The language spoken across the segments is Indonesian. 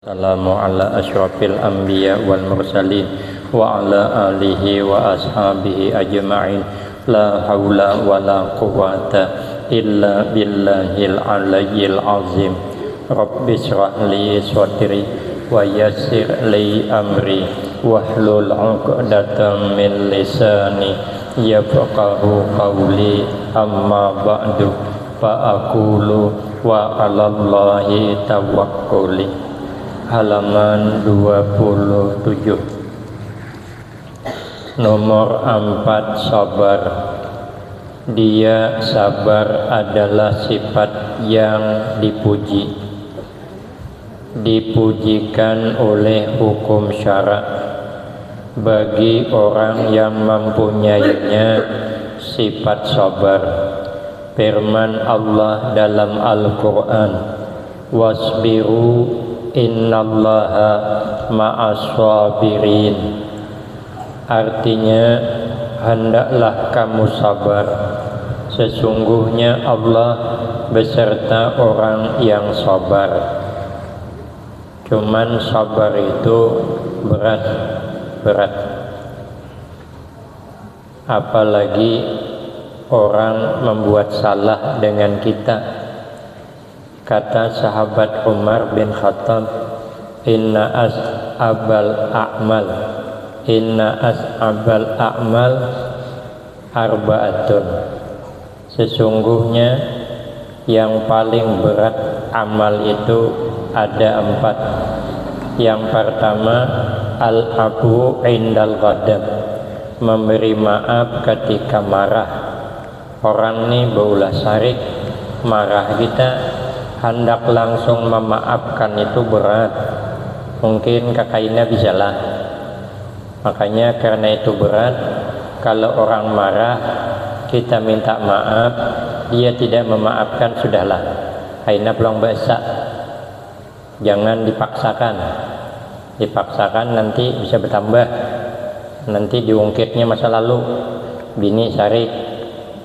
Assalamu ala asyrafil anbiya wal mursalin wa ala alihi wa ashabihi ajma'in. La hawla wa la quwwata illa billahil aliyyil azim. Rabbi shrah li sadri wa yassir li amri wahlul 'uqdatam min lisani yafqahu qawli. Amma ba'du, fa aqulu wa 'alallahi tawakkuli. Halaman 27, nomor 4, sabar. Dia sabar adalah sifat yang dipuji, dipujikan oleh hukum syara bagi orang yang mempunyainya sifat sabar. Firman Allah dalam Al-Quran, wasbiru innallaha ma'as sabirin. Artinya, hendaklah kamu sabar, sesungguhnya Allah beserta orang yang sabar. Cuman sabar itu berat, apalagi orang membuat salah dengan kita. Kata sahabat Umar bin Khattab, inna as'abal a'mal arba'atun. Sesungguhnya yang paling berat amal itu ada 4. Yang pertama, al-afu indal ghadab, memberi maaf ketika marah. Orang ini baulah sarik, marah kita, hendak langsung memaafkan itu berat. Mungkin kakaknya bisalah. Makanya karena itu berat, kalau orang marah kita minta maaf, dia tidak memaafkan, sudahlah, aina pelong bahasa. Jangan dipaksakan nanti bisa bertambah. Nanti diungkitnya masa lalu, bini sarik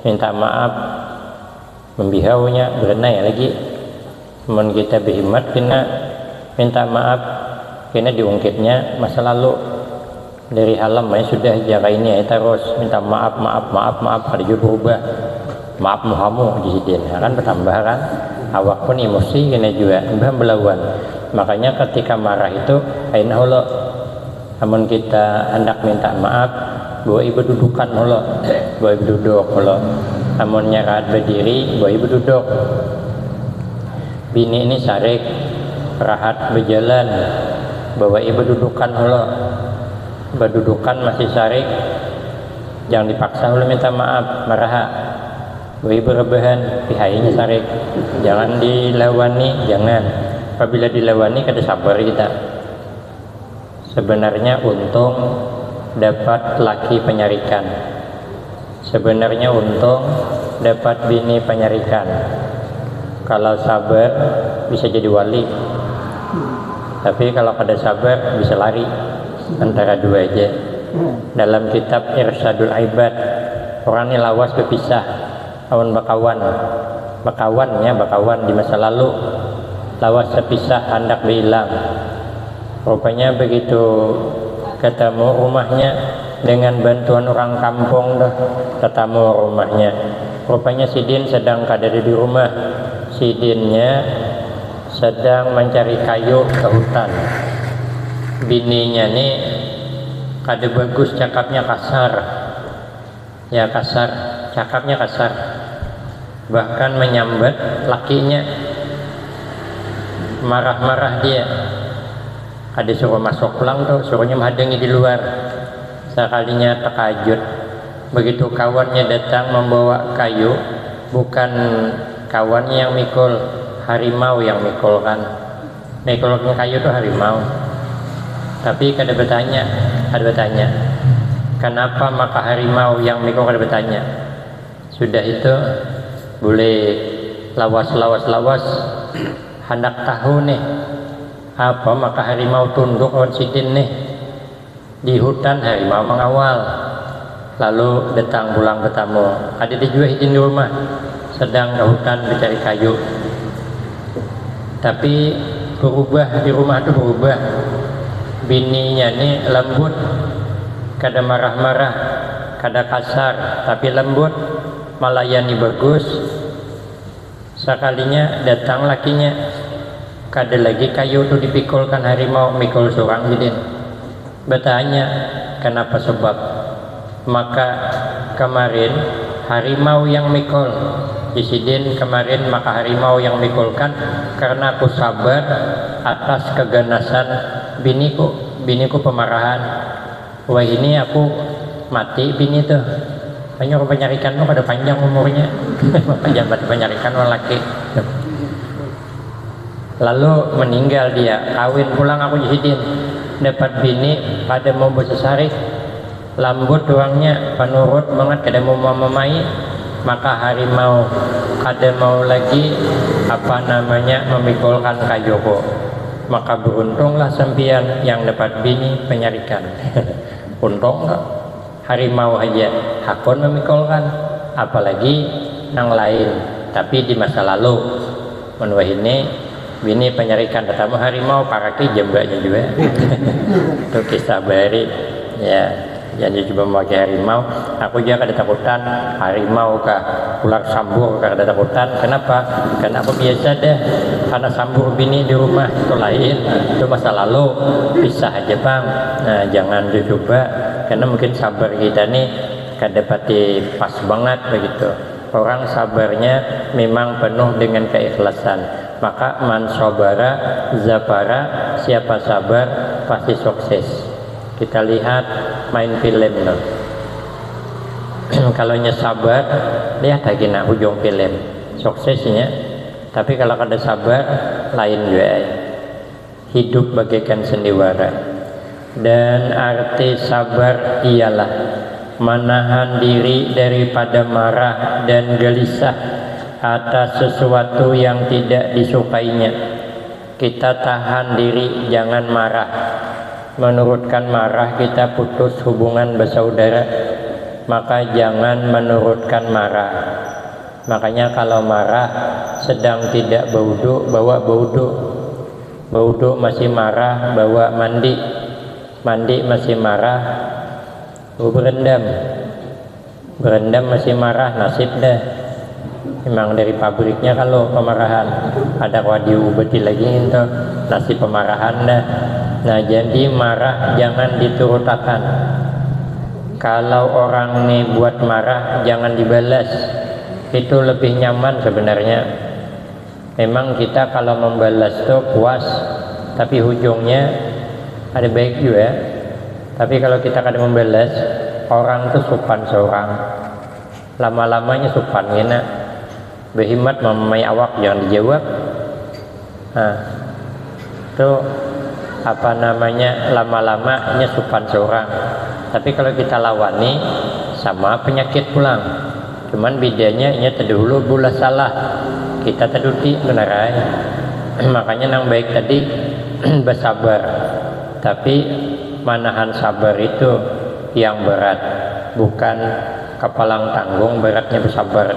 minta maaf, membihaunya berenai lagi. Teman kita berhimmat kena minta maaf, kena diungkitnya masa lalu. Dari halam sudah jaga ini terus minta maaf, ada juga berubah. Maaf muhamu di sini kan bertambah kan. Awak pun emosi kena juga berlawan. Makanya ketika marah itu aina holo. Namun kita hendak minta maaf, bawa ibu dudukan holo, bawa ibu duduk holo. Namun nyarat berdiri, bawa ibu duduk. Bini ini sarik, rahat berjalan, bawa ibu dudukan holo. Berdudukan masih sarik, jangan dipaksa holo minta maaf, marah. Bawa ibu rebahan, pihainya sarik, jangan dilawani, jangan. Apabila dilawani kada sabar kita. Sebenarnya untung dapat laki penyarikan. Sebenarnya untung dapat bini penyarikan. Kalau sabar bisa jadi wali, tapi kalau kada sabar bisa lari. Antara dua aja. Dalam kitab Irsyadul Ibad, orang ini lawas berpisah, awan bakawan di masa lalu, lawas berpisah hendak berhilang. Rupanya begitu ketemu rumahnya, dengan bantuan orang kampung ketemu rumahnya. Rupanya Sidin sedang kada di rumah. Sidinnya sedang mencari kayu ke hutan. Bininya nih kada bagus, cakapnya kasar. Ya kasar, cakapnya kasar. Bahkan menyambat lakinya. Marah-marah dia. Ada suruh masuk pulang tuh, suruhnya menghadangi di luar. Sekalinya terkajut. Begitu kawannya datang membawa kayu, bukan kawannya yang mikul, harimau yang mikul kan. Mikulkan kayu itu harimau. Tapi kada bertanya, kenapa maka harimau yang mikul kada bertanya. Sudah itu boleh lawas, hendak tahu nih apa maka harimau tunduk lawan Sidin nih. Di hutan harimau mengawal, lalu datang pulang bertamu. Ada juga Sidin di rumah, sedang ke hutan mencari kayu. Tapi berubah di rumah tuh berubah. Bininya nih lembut, kada marah-marah, kada kasar, tapi lembut, melayani bagus. Sekalinya datang lakinya, kada lagi kayu tuh dipikulkan harimau, mikul seorang jadi. Bertanya, kenapa sebab? Maka kemarin harimau yang mikul, Isidin kemarin maka harimau yang mikulkan karena aku sabar atas keganasan biniku pemarahan. Wah ini aku mati bini tuh. Hanya orang penyarikan tuh kada panjang umurnya. Pejabat penyarikan orang laki. Lalu meninggal dia, kawin pulang aku Isidin. Dapat bini pada mau bersesari, lambut orangnya, penurut banget, kada mau memamai. Maka harimau kada mau lagi memikulkan kayu. Maka beruntunglah sempian yang dapat bini penyarikan. Untung enggak? Harimau aja hakun memikulkan, apalagi yang lain. Tapi di masa lalu menurut ini bini penyarikan tetamu harimau paraki jembaknya juga. Itu kisah bari ya. Jadi coba memakai harimau, aku juga kada takutan harimau kah, ular sambur kada takutan. Kenapa? Karena aku biasa deh, karena sambur bini di rumah itu lain, itu masa lalu, pisah aja bang. Nah jangan dicoba, karena mungkin sabar kita nih kada pati pas banget begitu. Orang sabarnya memang penuh dengan keikhlasan. Maka man sabara zapara, siapa sabar pasti sukses. Kita lihat main film loh. Kalau sabar lihat lagi nak ujung film suksesnya. Tapi kalau kada sabar lain juga. Hidup bagaikan sendiwara. Dan arti sabar ialah menahan diri daripada marah dan gelisah atas sesuatu yang tidak disukainya. Kita tahan diri, jangan marah. Menurutkan marah kita putus hubungan bersaudara, maka jangan menurutkan marah. Makanya kalau marah sedang tidak bauduk, bawa bauduk. Bauduk masih marah, bawa mandi. Mandi masih marah, berendam. Berendam masih marah, nasib dah. Memang dari pabriknya kalau pemarahan ada diobati lagi itu nasib pemarahan dah. Nah jadi marah jangan diturutakan. Kalau orang nih buat marah jangan dibalas, itu lebih nyaman sebenarnya. Memang kita kalau membalas tuh puas, tapi ujungnya ada baik juga. Tapi kalau kita kadang membalas, orang tuh sopan seorang, lama-lamanya sopan gina. Berhimmat memamai awak jangan dijawab. Nah itu lama-lamanya sopan seorang. Tapi kalau kita lawani sama penyakit pulang. Cuman bedanya ini terdahulu bulah salah, kita terduti benerai. Makanya yang baik tadi bersabar. Tapi manahan sabar itu yang berat, bukan kepalang tanggung beratnya bersabar.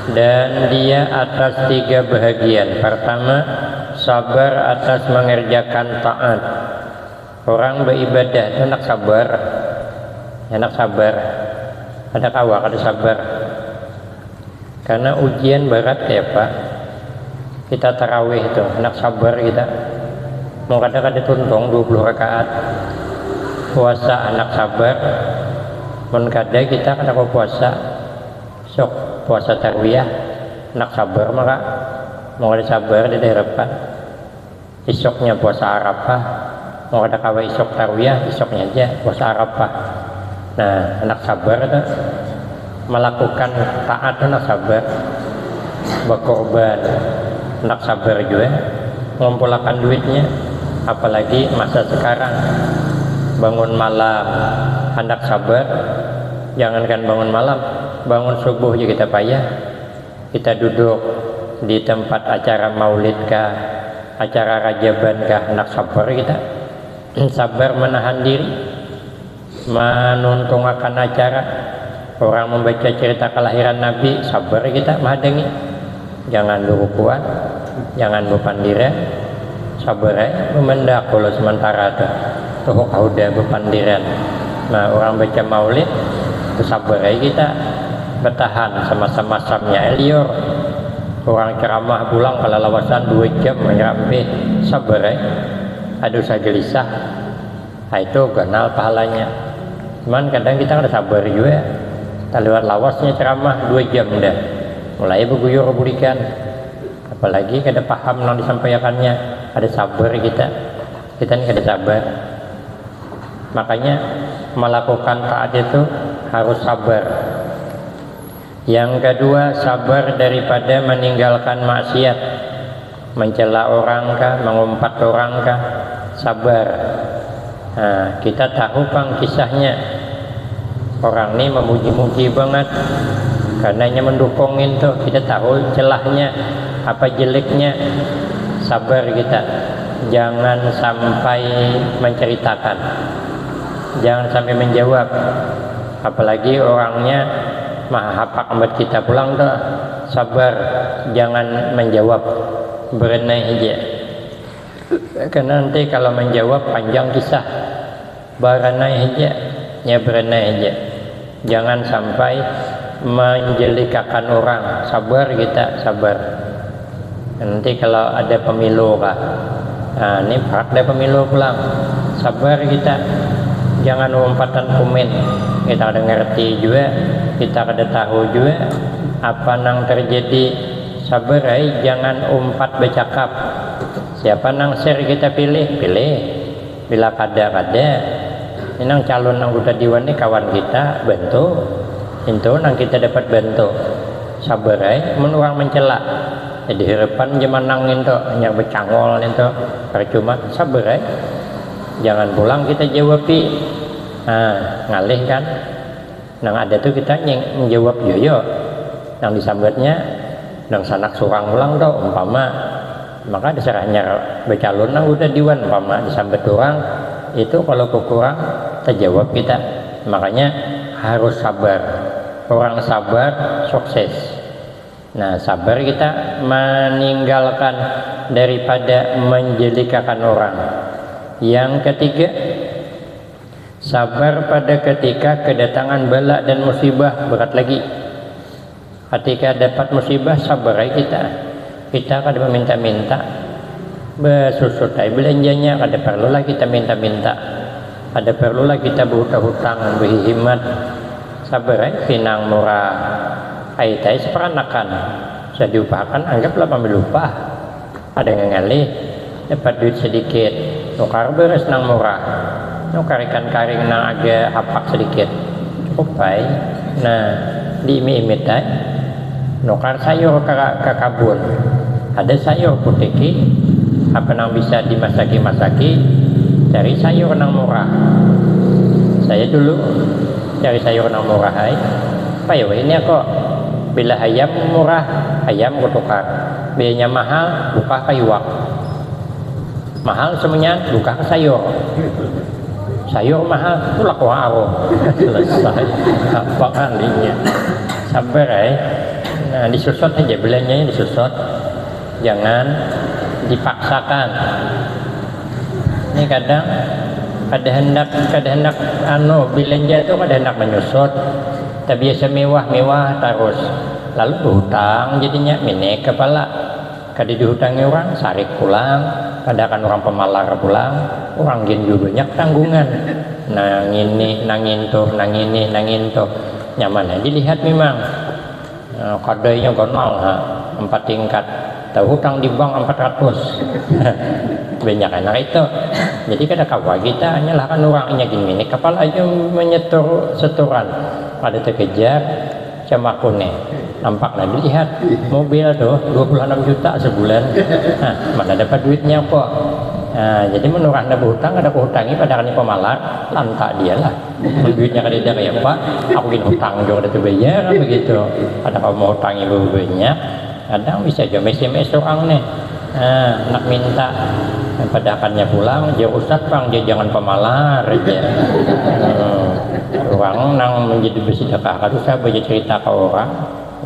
Dan dia atas 3 bahagian. Pertama, sabar atas mengerjakan taat. Orang beribadah itu nak sabar, enak sabar. Ada kawak, ada sabar. Karena ujian berat ya Pak. Kita tarawih itu, enak sabar kita. Mau kadang-kadang tuntung 20 rakaat. Puasa anak sabar. Menkada kita kena puasa. Sok puasa tarwiyah, nak sabar maka mau ada sabar di daerah depan. Isoknya puasa Arafah, mau ada kawai isok tarwiyah, isoknya aja puasa Arafah. Nah, anak sabar itu melakukan taat, anak sabar, berkorban, anak sabar juga, ngumpulkan duitnya, apalagi masa sekarang bangun malam, anak sabar, jangankan bangun malam. Bangun subuh juga kita payah. Kita duduk di tempat acara maulid kah, acara rajaban kah, nak sabar kita. Sabar menahan diri, menuntung akan acara. Orang membaca cerita kelahiran Nabi, sabar kita menghadangi. Jangan dulu kuat, jangan berpandira. sabar memendak kalau sementara tuh udah bepandiran. Nah orang baca maulid sabar kita bertahan sama-sama samnya elior. Orang ceramah pulang kalau lawasan 2 jam menyampai sabar aduh saya gelisah. Nah, itu ganal pahalanya. Cuman kadang kita ada sabar juga. Kita lewat lawasnya ceramah 2 jam dah. Mulai berguyur bulikan. Apalagi kada paham yang disampaikannya, ada sabar kita ini kada sabar. Makanya melakukan taat itu harus sabar. Yang kedua, sabar daripada meninggalkan maksiat, mencela orang kah, mengumpat orang kah, sabar. Nah, kita tahu bang kisahnya, orang ini memuji-muji banget karenanya mendukungin tuh, kita tahu celahnya apa jeleknya, sabar kita, jangan sampai menceritakan, jangan sampai menjawab, apalagi orangnya hapak amat kita pulang tuh, sabar, jangan menjawab, berenai aja, karena nanti kalau menjawab panjang kisah, berenai aja, ya berenai aja, jangan sampai menjelikakan orang, sabar kita, sabar. Nanti kalau ada pemilu kah, nah ini ada pemilu pulang, sabar kita, jangan umpatan komen, kita ada ngerti juga, kita ada tahu juga apa nang terjadi, sabar jangan umpat bercakap, siapa nang share kita pilih, bila kada ini nang calon anggota dewan ini kawan kita, bantu itu nang kita dapat bantu, sabar menurang mencela, jadi harapan zaman nangin tuh hanya bercangol itu percuma, sabar jangan pulang kita jawabi, ngalih kan, nang ada tuh kita menjawab yoyo, nang disambatnya nang sanak surang ulang tuh umpama, maka diserahnya bercalon nang udah diwan umpama disambat orang itu kalau kurang terjawab kita, makanya harus sabar. Orang sabar sukses. Nah sabar kita meninggalkan daripada menjelikakan orang. Yang ketiga, sabar pada ketika kedatangan bala dan musibah, berat lagi. Ketika dapat musibah sabar kita kada meminta-minta, bersusutai belanjanya, kada perlulah kita minta-minta, kada perlulah kita berhutang-hutang, berhimat, sabar pinang murah, aitai seperanakan, saya diupakan, anggaplah pemilupah, ada yang ngalih, dapat duit sedikit, nukar beres nang murah, nukar ikan karing nang agak hapak sedikit, cukup baik, nah diimit-imit nukar sayur ke kabun, ada sayur putiki, apa nang bisa dimasaki-masaki, cari sayur nang murah. Saya dulu cari sayur nang murah apa ya ini kok bila ayam murah ayam kutukar, biayanya mahal buka kayuak, mahal semuanya buka ke sayur mahal tulak warung selesai apa kalinya, sabar nah disusut aja belanjanya, disusut, jangan dipaksakan. Ini kadang kada hendak belanja itu kada hendak menyusut, tapi biasa mewah terus lalu berhutang jadinya minek kepala, kada dihutangi orang sarik pulang, kada kan orang pemalar pulang, orang gin juga banyak tanggungan, nang ini nangin tuh nyaman dilihat memang kadainya gonol 4 tingkat, tahu hutang di bank 400 banyak anak itu, jadi kada kawa kita nyalahkan orangnya gini kepala aja menyetur seturan pada terkejar sama kune nampaknya dilihat mobil tuh 26 juta sebulan, nah mana dapat duitnya kok, nah jadi menurut anda berhutang ada kehutangi padahal ini pemalar lantak dia lah, duitnya kada ada kayak pak aku ingin hutang juga ada bayar begitu, ada kalau mau hutangi banyak kadang bisa aja mes orang nih, nak minta padakannya pulang, dia ustad bang, dia jangan pemalar aja. Orang nang menjadi bersedekah, kalau saya baca cerita ke orang,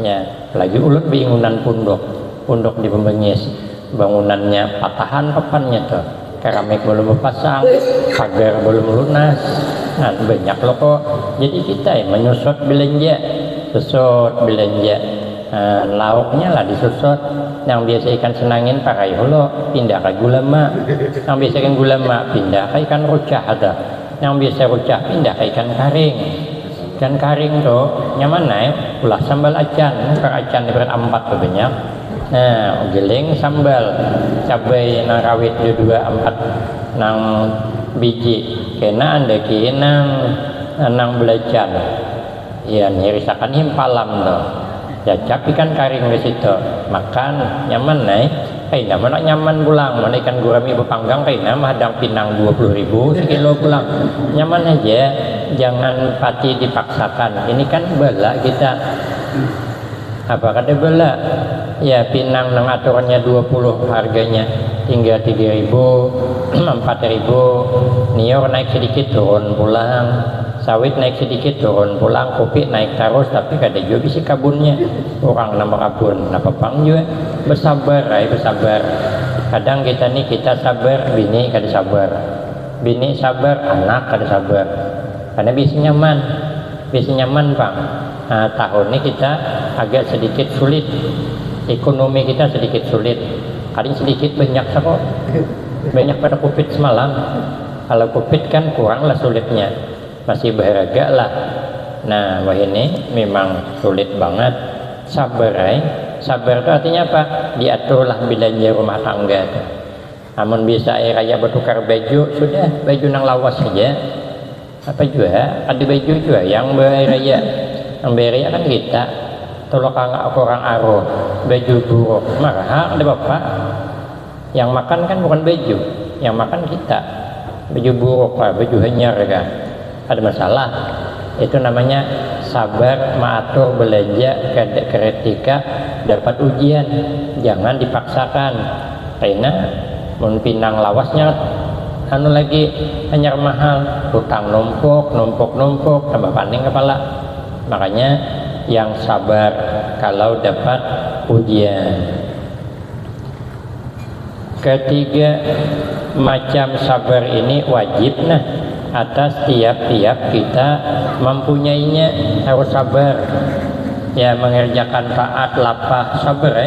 ya lagi ulut bingunan pundok di Pembengis, bangunannya patahan papannya tuh, keramik belum berpasang, pagar belum lunas, nah banyak loh kok. Jadi kita menyusut belanja, susut belanja, lauknya lah disusut. Yang biasa ikan senangin pakai holo pindah ke gulama, yang biasa ikan gulama pindah ke ikan rucah ada, yang biasa rucah pindah ke ikan karing. Ikan karing tuh nyaman naik ulah sambal acan, acan berampat tuh banyak. Nah, giling sambal cabai nang rawit dua empat nang biji kena anda nang belacan ya nyerisakan himpalam tuh jajak ikan karing ke situ makan nyaman naik kaina mana nyaman pulang mana ikan gurami berpanggang kaina mahadang pinang 20.000 sekilo pulang nyaman aja, jangan pati dipaksakan. Ini kan bela kita apa kata bela ya, pinang nang aturannya 20 harganya tinggal 3.000 4.000, nior naik sedikit turun pulang, sawit naik sedikit turun pulang, kopi naik terus tapi kada juga bisa kabunnya orang nama kabun napa pang juga bersabar bersabar. Kadang kita nih kita sabar bini kada sabar, bini sabar anak kada sabar karena bisa nyaman bang. Nah, tahun ini kita agak sedikit sulit, ekonomi kita sedikit sulit, kadang sedikit banyak kok banyak pada covid semalam. Kalau covid kan kurang lah sulitnya, masih berharga lah. Nah wah ini memang sulit banget. Sabar sabar itu artinya apa? Diaturlah belanja rumah tangga. Namun bisa raya bertukar baju, sudah baju nang lawas saja apa juga ada baju juga yang beraya, yang beraya kan kita tolong orang aro baju buruk marah ada bapak yang makan kan bukan baju, yang makan kita baju buruk baju hanyar kan ada masalah. Itu namanya sabar mengatur belanja ketika dapat ujian, jangan dipaksakan karena mun pinang lawasnya anu lagi hanyar mahal, hutang numpuk tambah paning kepala. Makanya yang sabar kalau dapat ujian. Ketiga macam sabar ini wajib atas tiap-tiap kita mempunyainya, harus sabar ya, mengerjakan taat lapah sabar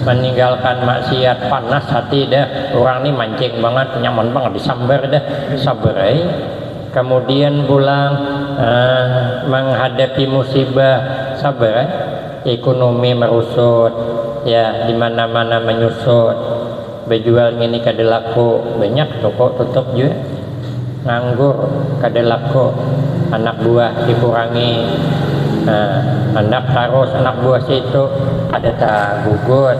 meninggalkan maksiat panas hati dah, orang ini mancing banget nyaman banget disambar dah sabar kemudian pulang menghadapi musibah sabar ekonomi merusut ya, di mana-mana menyusut, berjual ini kada laku, banyak toko tutup juga, nganggur kada laku, anak buah dikurangi, anak terus anak buah situ ada tak gugut,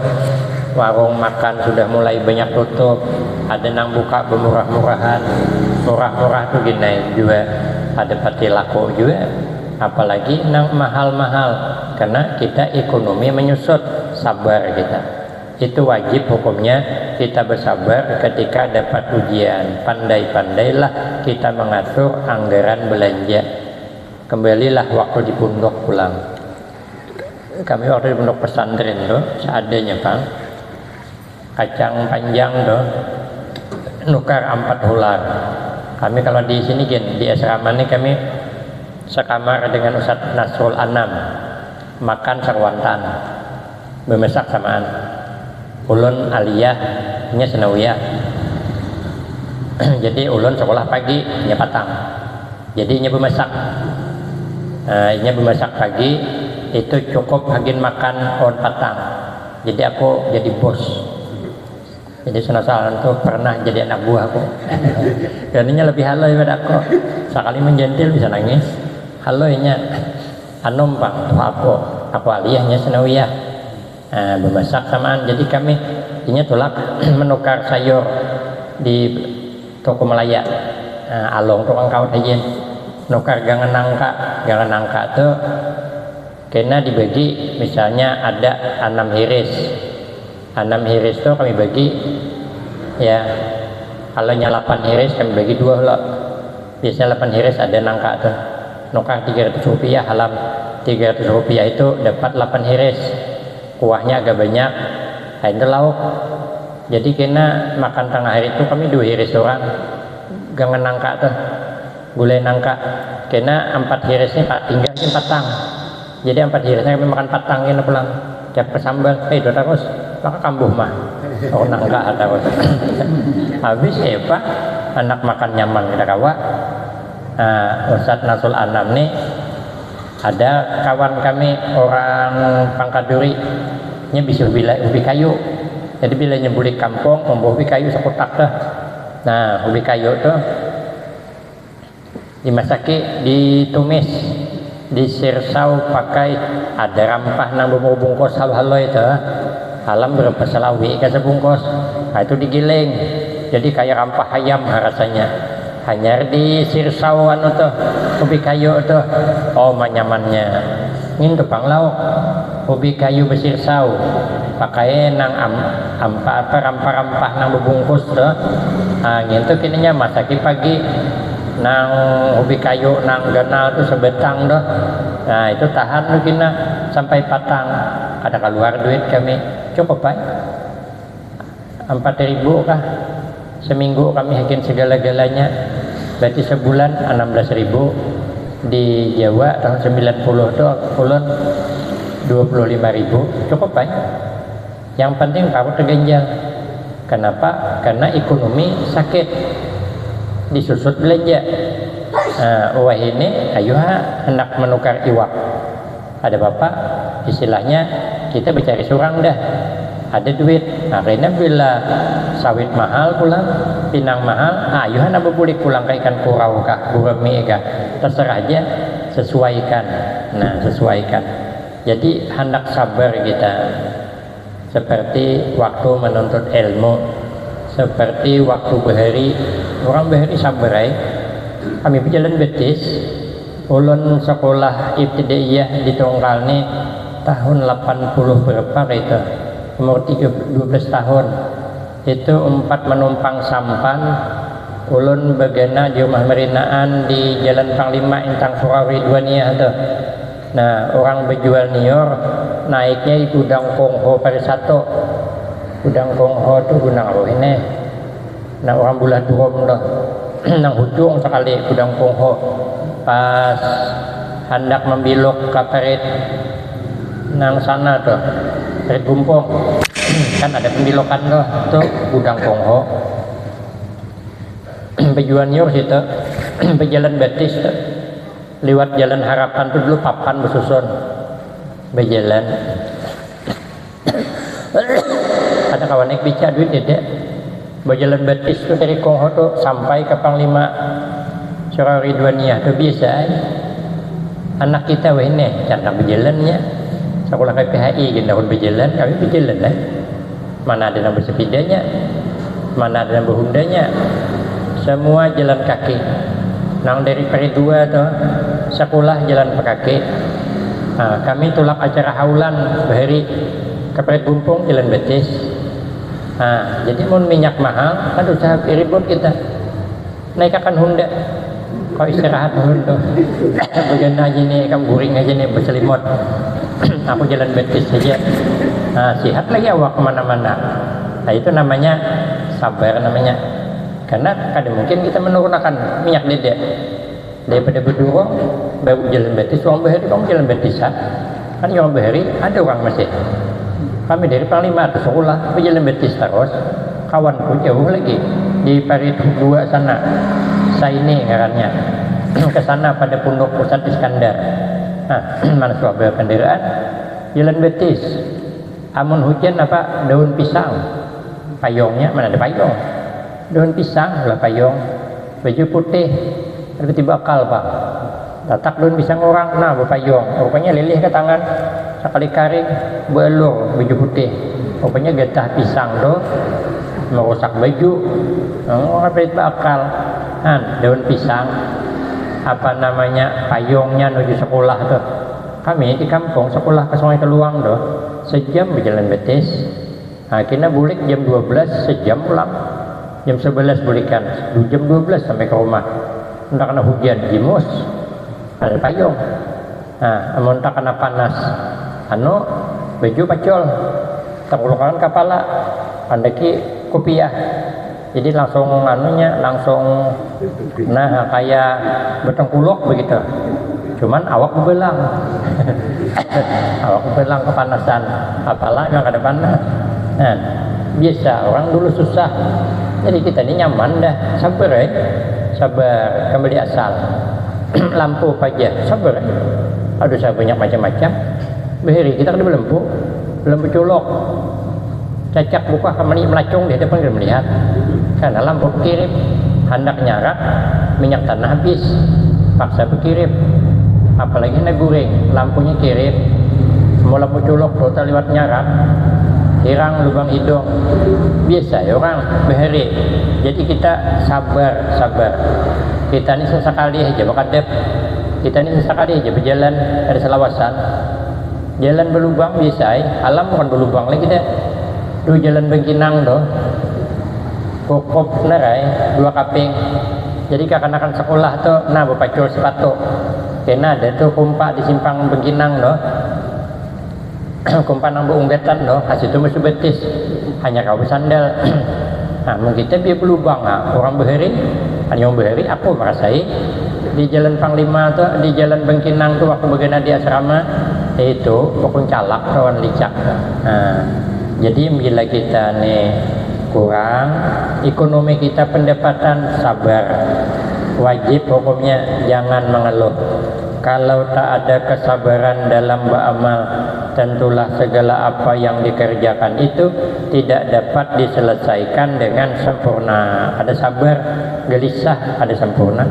warung makan sudah mulai banyak tutup, ada nang buka bermurah-murahan, murah-murah tuh gini juga ada pati laku juga, apalagi nang mahal-mahal karena kita ekonomi menyusut. Sabar kita itu wajib hukumnya, kita bersabar ketika dapat ujian, pandai-pandailah kita mengatur anggaran belanja. Kembalilah waktu di pondok pulang, kami waktu di pondok pesantren tuh seadanya bang, kacang panjang tuh nukar 4 hular. Kami kalau di sini di asrama ini kami sekamar dengan Ustadz Nasrul Anam, makan sarwantan bermesak samaan ulun aliyah nya senawiyah jadi ulun sekolah pagi nya patang, jadi nya bermasak pagi itu cukup hagin makan on patang, jadi aku jadi bos. Jadi senasalan tuh pernah jadi anak buah aku jadinya lebih halus daripada aku, sekali menjentil bisa nangis halusnya anom bang tuh aku aliyahnya senawiyah bermasak samaan. Jadi kami ini tolak menukar sayur di toko Melaya, along tukang kawat aja nukar gangan nangka tuh kena dibagi, misalnya ada 6 hiris tuh kami bagi ya, kalau 8 hiris kami bagi 2 loh, biasanya 8 hiris ada nangka tuh nukar 300 rupiah, halam 300 rupiah itu dapat 8 hiris, kuahnya agak banyak, itu lauk Jadi kena makan tengah hari itu kami 2 hiris orang, gangan nangka tuh, gulai nangka. Kena 4 hirisnya pak tinggal 4 tang. Jadi 4 hirisnya kami makan 4 tang kena pulang. Tiap kesambal, itu terus maka kambuh mah. Oh nangka terus. Habis pak anak makan nyaman kita kawa. Ustadz Nasul Anam nih ada kawan kami orang Pangkaduri nya bisa ubi kayu. Jadi bila nyebuli kampung membawa ubi kayu sekotak dah. Nah ubi kayu tuh dimasaki, ditumis, disirsau pakai ada rampah nang bungkus hal-hal itu alam berapa selawi ke sebungkus. Nah itu digiling jadi kayak rampah ayam rasanya. Hanya di sirsau anu tuh ubi kayu tuh, oh manyamannya ingin tukang lauk ubi kayu besirsau pakai nang rampah-rampah nang bungkus tuh. Gitu kininya masaki pagi nang ubi kayu nang ganal tuh sebetang tuh. Nah itu tahan tuh kina sampai patang. Ada keluar duit kami cukup pak 4.000 kah seminggu kami bikin segala-galanya, berarti sebulan 16.000. Di Jawa tahun 90 tuh ulun 25.000 cukup pak. Yang penting kamu terganjal. Kenapa? Karena ekonomi sakit, disusut belanja. Wah ini ayo hendak menukar iwak, ada bapak istilahnya kita bercari surang dah, ada duit. Akhirnya bila sawit mahal pulang, pinang mahal, ayo hendak berbulik pulang ke ikan kurau kah, gurami kah, terserah aja, sesuaikan. Nah sesuaikan. Jadi hendak sabar kita, seperti waktu menuntut ilmu, seperti waktu berhari, orang berhari sabar ya. Kami berjalan betis, ulun sekolah ibtidaiyah di Tongkal nih tahun 80 berapa itu, umur 12 tahun. Itu 4 menumpang sampan, ulun begana di rumah merinaan di Jalan Panglima Intang Surawi Duania tuh. Nah orang berjual nior naiknya itu Gudang Kongho pada satu. Gudang Kongho tuh gunang roh ini. Nah orang bulan durom dah nang hujung sekali Gudang Kongho. Pas hendak membilok ke perit nang sana tuh perit Gumpong kan ada pembilokan tuh Gudang Kongho. Berjual nior situ berjalan betis tuh. Lewat Jalan Harapan tuh dulu papan bersusun berjalan. Ada kawan naik bica duit dede berjalan betis tuh dari Kongho tuh sampai ke Panglima Surawi Duania tuh biasa anak kita wah ini cara berjalannya sekolah KPHI gitu berjalan kami berjalan lah. Mana ada yang bersepedanya, mana ada yang berhundanya, semua jalan kaki. Nang dari Peri 2 tuh sekolah jalan kaki. Nah, kami tulak acara haulan bahari ke Peri Gumpung jalan betis. Nah, jadi mau minyak mahal, kan usaha ribut kita. Naik akan Honda. Kau istirahat dulu tuh. Bagian aja nih, kamu guring aja nih berselimut. Aku jalan betis saja. Nah, sihat lagi awak kemana-mana. Nah, itu namanya sabar namanya. Karena kadang mungkin kita menurunkan minyak dede daripada berdurung baru jalan betis. Orang bahari kamu jalan betis kan orang bahari ada orang masih. Kami dari Panglima atau sekolah berjalan betis terus. Kawanku jauh lagi di Parit 2 sana. Saya ini ngarannya ke sana pada Pondok Pusat Iskandar. Nah, mana suatu kendaraan jalan betis. Amun hujan apa daun pisang, payungnya mana ada payung. Daun pisang lah payung, baju putih, seperti bakal pak. Tatak daun pisang orang, nah berpayung. Rupanya lilih ke tangan, sekali karing, belur baju putih. Rupanya getah pisang tuh merusak baju. Orang seperti bakal. Nah, daun pisang, apa namanya payungnya menuju sekolah tuh. Kami di kampung sekolah ke Sungai Keluang tuh, sejam berjalan betis. Nah, kita bulik jam 12 sejam pulang. Jam 11 berikan, jam 12 sampai ke rumah. Entah kena hujan, jimus, ada payung. Nah, entah kena panas, baju pacol, terulukan kepala, pandaki kopiah. Jadi langsung langsung kayak bertengkulok begitu. Cuman awak bebelang. Awak bebelang kepanasan, apalagi yang ada panas. Nah, biasa orang dulu susah. Jadi kita ini nyaman dah, sabar sabar kembali asal. Lampu pajak, sabar Aduh saya banyak macam-macam. Beheri kita kan belum colok. Cacak buka kemani melacung di depan kita melihat. Karena lampu kirim, hendak nyarak, minyak tanah habis, paksa berkirim. Apalagi nak goreng, lampunya kirim. Mau lampu colok total lewat nyarak, hirang lubang hidung. Biasa ya orang beheri. Jadi kita sabar. Kita ini sesekali aja bakadep. Kita ini sesekali aja berjalan ada selawasan. Jalan berlubang biasa, alam bukan berlubang lagi deh. Dua jalan Bengkinang doh. Kokop nerai 2 kaping. Jadi kakan-kakan sekolah tuh nah berpacul sepatu. Kena ada tuh kumpak di simpang Bengkinang doh. Kumpak nang beunggetan doh, hasil itu masih betis. Hanya kau sandal. Nah, mungkin kita biar berlubang orang beheri, hanya orang beheri aku merasai di jalan Panglima tuh, di jalan Bengkinang tuh waktu bagian di asrama itu pokoknya calak kawan licak. Nah, jadi bila kita nih kurang ekonomi kita pendapatan, sabar, wajib hukumnya jangan mengeluh. Kalau tak ada kesabaran dalam beramal, tentulah segala apa yang dikerjakan itu tidak dapat diselesaikan dengan sempurna. Ada sabar, gelisah, ada sempurna.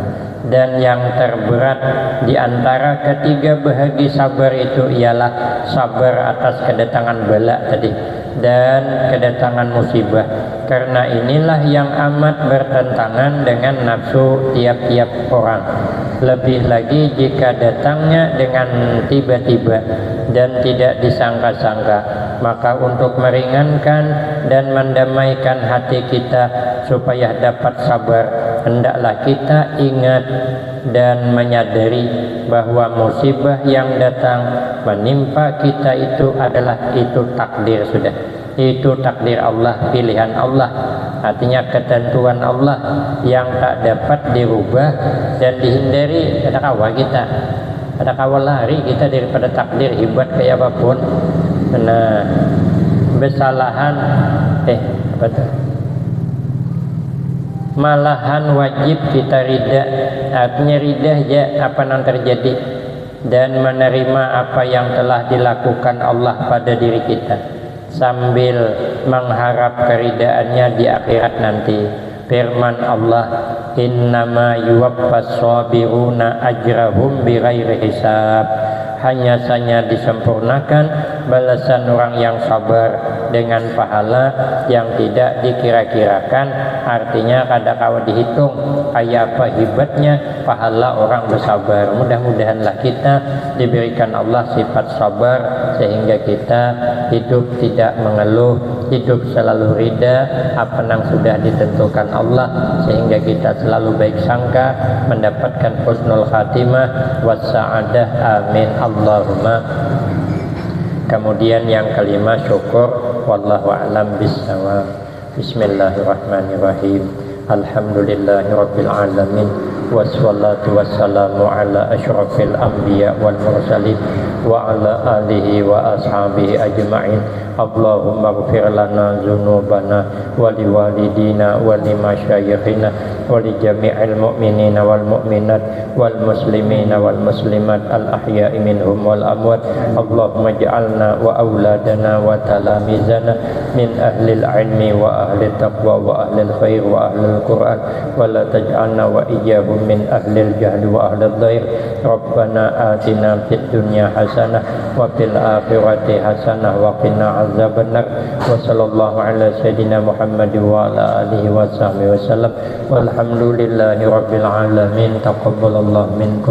Dan yang terberat di antara ketiga bahagi sabar itu ialah sabar atas kedatangan bala tadi dan kedatangan musibah. Karena inilah yang amat bertentangan dengan nafsu tiap-tiap orang. Lebih lagi jika datangnya dengan tiba-tiba dan tidak disangka-sangka, maka untuk meringankan dan mendamaikan hati kita supaya dapat sabar, hendaklah kita ingat dan menyadari bahwa musibah yang datang menimpa kita itu adalah takdir sudah. Itu takdir Allah, pilihan Allah, artinya ketentuan Allah yang tak dapat dirubah dan dihindari. Ada kawal kita, ada kawal lari kita daripada takdir hebat kayak apapun. Nah, kesalahan apa tuh? Malahan wajib kita ridha, artinya ridha ya apa yang terjadi dan menerima apa yang telah dilakukan Allah pada diri kita sambil mengharap keridaannya di akhirat nanti. Firman Allah, innama yuwaffas sabiruna ajrahum bighairi hisab. Hanya saja disempurnakan balasan orang yang sabar dengan pahala yang tidak dikira-kirakan. Artinya kada kawa dihitung kayak apa hebatnya pahala orang bersabar. Mudah-mudahanlah kita diberikan Allah sifat sabar sehingga kita hidup tidak mengeluh, hidup selalu ridha apa yang sudah ditentukan Allah, sehingga kita selalu baik sangka mendapatkan husnul khatimah wassa'adah, amin Allahumma. Kemudian yang kelima syukur, wallahu a'lam bissawab. Bismillahirrahmanirrahim. Alhamdulillahirabbil alamin. Wassalatu wassalamu ala asyrafil anbiya wal mursalin wa ala alihi wa ashabihi ajma'in. Allahumma ighfir lana dzunubana wa liwalidina wa limasyayikhina wa li jami'il mu'minina wal mu'minat wal muslimina wal muslimat al ahya'i minhum wal amwat. Allahumma ij'alna wa auladana wa talamizana min ahlil ilmi wa ahli taqwa wa ahlil khair wa ahlil qur'an wa la taj'alna wa iyyahum min ahlil jahli wa ahlil dhair. Rabbana atina fid dunya hasanah wa fil akhirati hasanah wa qina azabannar. Wa sallallahu ala sayyidina Muhammad wa ala alihi wa sahbihi wasallam. Walhamdulillahi rabbil alamin. Taqabbalallahu minkum.